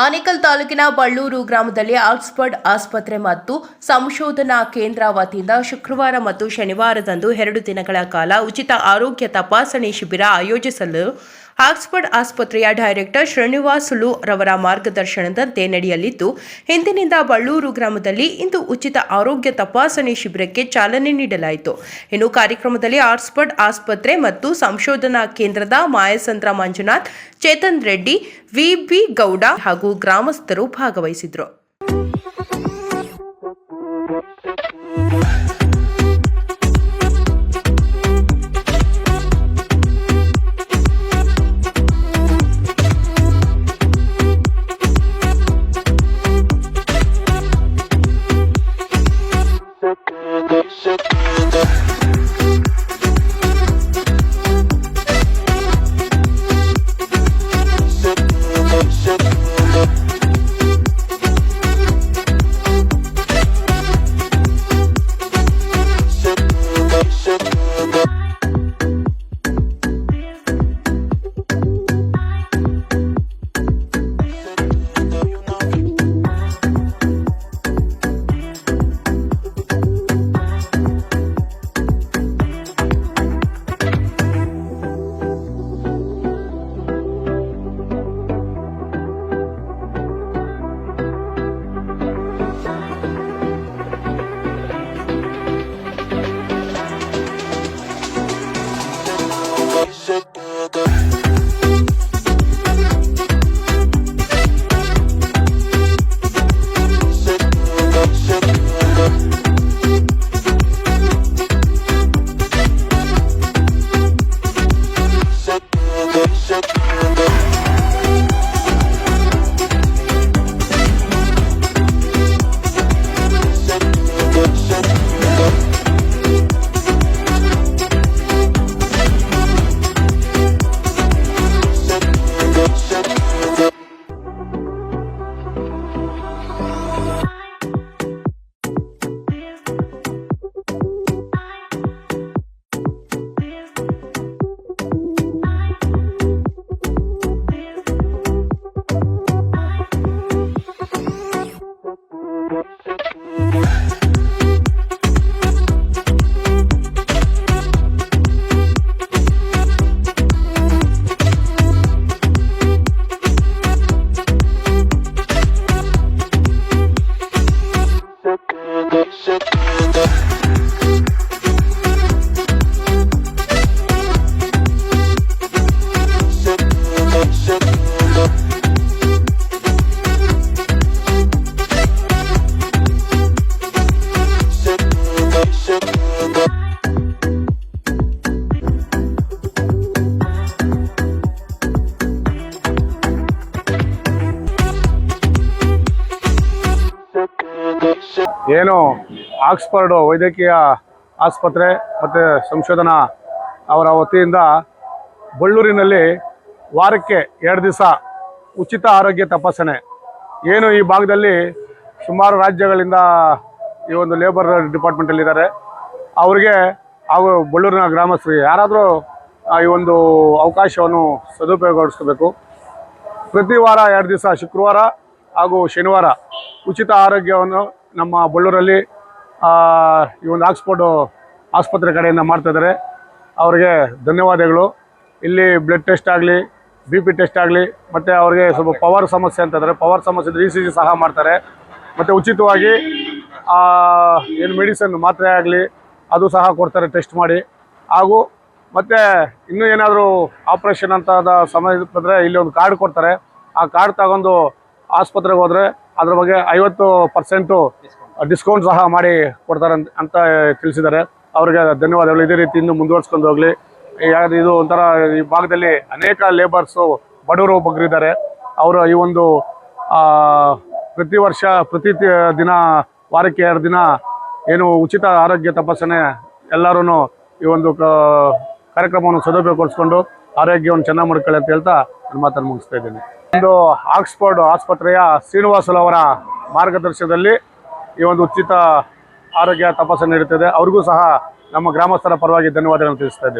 ಆನೇಕಲ್ ತಾಲೂಕಿನ ಬಳ್ಳೂರು ಗ್ರಾಮದಲ್ಲಿ ಆಕ್ಸ್ಫರ್ಡ್ ಆಸ್ಪತ್ರೆ ಮತ್ತು ಸಂಶೋಧನಾ ಕೇಂದ್ರ ವತಿಯಿಂದ ಶುಕ್ರವಾರ ಮತ್ತು ಶನಿವಾರದಂದು 2 ದಿನಗಳ ಕಾಲ ಉಚಿತ ಆರೋಗ್ಯ ತಪಾಸಣೆ ಶಿಬಿರ ಆಯೋಜಿಸಲು ಆಕ್ಸ್ಫರ್ಡ್ ಆಸ್ಪತ್ರೆಯ ಡೈರೆಕ್ಟರ್ ಶ್ರೀನಿವಾಸುಲು ರವರ ಮಾರ್ಗದರ್ಶನದಂತೆ ನಡೆಯಲಿದ್ದು, ಇಂದಿನಿಂದ ಬಳ್ಳೂರು ಗ್ರಾಮದಲ್ಲಿ ಇಂದು ಉಚಿತ ಆರೋಗ್ಯ ತಪಾಸಣೆ ಶಿಬಿರಕ್ಕೆ ಚಾಲನೆ ನೀಡಲಾಯಿತು. ಇನ್ನು ಕಾರ್ಯಕ್ರಮದಲ್ಲಿ ಆಕ್ಸ್ಫರ್ಡ್ ಆಸ್ಪತ್ರೆ ಮತ್ತು ಸಂಶೋಧನಾ ಕೇಂದ್ರದ ಮಾಯಸಂದ್ರ ಮಂಜುನಾಥ್, ಚೇತನ್ ರೆಡ್ಡಿ, ವಿಬಿ ಗೌಡ ಹಾಗೂ ಗ್ರಾಮಸ್ಥರು ಭಾಗವಹಿಸಿದರು. ಏನು ಆಕ್ಸ್ಫರ್ಡ್ ವೈದ್ಯಕೀಯ ಆಸ್ಪತ್ರೆ ಮತ್ತು ಸಂಶೋಧನಾ ಅವರ ವತಿಯಿಂದ ಬಳ್ಳೂರಿನಲ್ಲಿ ವಾರಕ್ಕೆ 2 ದಿವಸ ಉಚಿತ ಆರೋಗ್ಯ ತಪಾಸಣೆ. ಏನು ಈ ಭಾಗದಲ್ಲಿ ಸುಮಾರು ರಾಜ್ಯಗಳಿಂದ ಈ ಒಂದು ಲೇಬರ್ ಡಿಪಾರ್ಟ್ಮೆಂಟಲ್ಲಿದ್ದಾರೆ, ಅವರಿಗೆ ಹಾಗೂ ಬಳ್ಳೂರಿನ ಗ್ರಾಮಸ್ಥರಿಗೆ ಯಾರಾದರೂ ಈ ಒಂದು ಅವಕಾಶವನ್ನು ಸದುಪಯೋಗಪಡಿಸ್ಕೋಬೇಕು. ಪ್ರತಿ ವಾರ 2 ದಿವಸ ಶುಕ್ರವಾರ ಹಾಗೂ ಶನಿವಾರ ಉಚಿತ ಆರೋಗ್ಯವನ್ನು ನಮ್ಮ ಬಳ್ಳೂರಲ್ಲಿ ಈ ಒಂದು ಆಕ್ಸ್ಫರ್ಡ್ ಆಸ್ಪತ್ರೆ ಕಡೆಯಿಂದ ಮಾಡ್ತಾಯಿದ್ದಾರೆ. ಅವರಿಗೆ ಧನ್ಯವಾದಗಳು. ಇಲ್ಲಿ ಬ್ಲಡ್ ಟೆಸ್ಟ್ ಆಗಲಿ, BP ಟೆಸ್ಟ್ ಆಗಲಿ, ಮತ್ತು ಅವ್ರಿಗೆ ಸ್ವಲ್ಪ ಪವರ್ ಸಮಸ್ಯೆ ಅಂತಂದರೆ ಪವರ್ ಸಮಸ್ಯೆ ಇದ್ದರೆ ECG ಸಹ ಮಾಡ್ತಾರೆ. ಮತ್ತು ಉಚಿತವಾಗಿ ಏನು ಮೆಡಿಸನ್ ಮಾತ್ರೆ ಆಗಲಿ ಅದು ಸಹ ಕೊಡ್ತಾರೆ ಟೆಸ್ಟ್ ಮಾಡಿ. ಹಾಗೂ ಮತ್ತು ಇನ್ನೂ ಏನಾದರೂ ಆಪ್ರೇಷನ್ ಅಂತಾದ ಸಮಯ ಬಂದರೆ ಇಲ್ಲಿ ಒಂದು ಕಾರ್ಡ್ ಕೊಡ್ತಾರೆ. ಆ ಕಾರ್ಡ್ ತಗೊಂಡು ಆಸ್ಪತ್ರೆಗೆ ಹೋದರೆ ಅದ್ರ ಬಗ್ಗೆ 50% ಡಿಸ್ಕೌಂಟ್ ಸಹ ಮಾಡಿ ಕೊಡ್ತಾರೆ ಅಂತ ತಿಳಿಸಿದ್ದಾರೆ. ಅವ್ರಿಗೆ ಧನ್ಯವಾದಗಳು. ಇದೇ ರೀತಿ ಇನ್ನೂ ಮುಂದುವರ್ಸ್ಕೊಂಡು ಹೋಗಲಿ. ಇದು ಒಂಥರ ಈ ಭಾಗದಲ್ಲಿ ಅನೇಕ ಲೇಬರ್ಸು ಬಡವರು ಬಗ್ಗರಿದ್ದಾರೆ. ಅವರು ಈ ಒಂದು ಪ್ರತಿ ದಿನ ವಾರಕ್ಕೆ 2 ದಿನ ಏನು ಉಚಿತ ಆರೋಗ್ಯ ತಪಾಸಣೆ ಎಲ್ಲರೂ ಈ ಒಂದು ಕಾರ್ಯಕ್ರಮವನ್ನು ಸದುಪಯೋಗಪಡಿಸ್ಕೊಂಡು ಆರೋಗ್ಯವನ್ನು ಚೆನ್ನಾಗಿ ಮಾಡ್ಕೊಳ್ಳಿ ಅಂತ ಹೇಳ್ತಾ ನನ್ನ ಮಾತನ್ನು ಮುಗಿಸ್ತಾ ಇದ್ದೀನಿ. ಒಂದು ಆಕ್ಸ್ಫರ್ಡ್ ಆಸ್ಪತ್ರೆಯ ಶ್ರೀನಿವಾಸುಲು ಅವರ ಮಾರ್ಗದರ್ಶನದಲ್ಲಿ ಈ ಒಂದು ಉಚಿತ ಆರೋಗ್ಯ ತಪಾಸಣೆ ನಡೀತಿದೆ. ಅವ್ರಿಗೂ ಸಹ ನಮ್ಮ ಗ್ರಾಮಸ್ಥರ ಪರವಾಗಿ ಧನ್ಯವಾದಗಳನ್ನು ತಿಳಿಸ್ತಾ ಇದ್ದೀವಿ.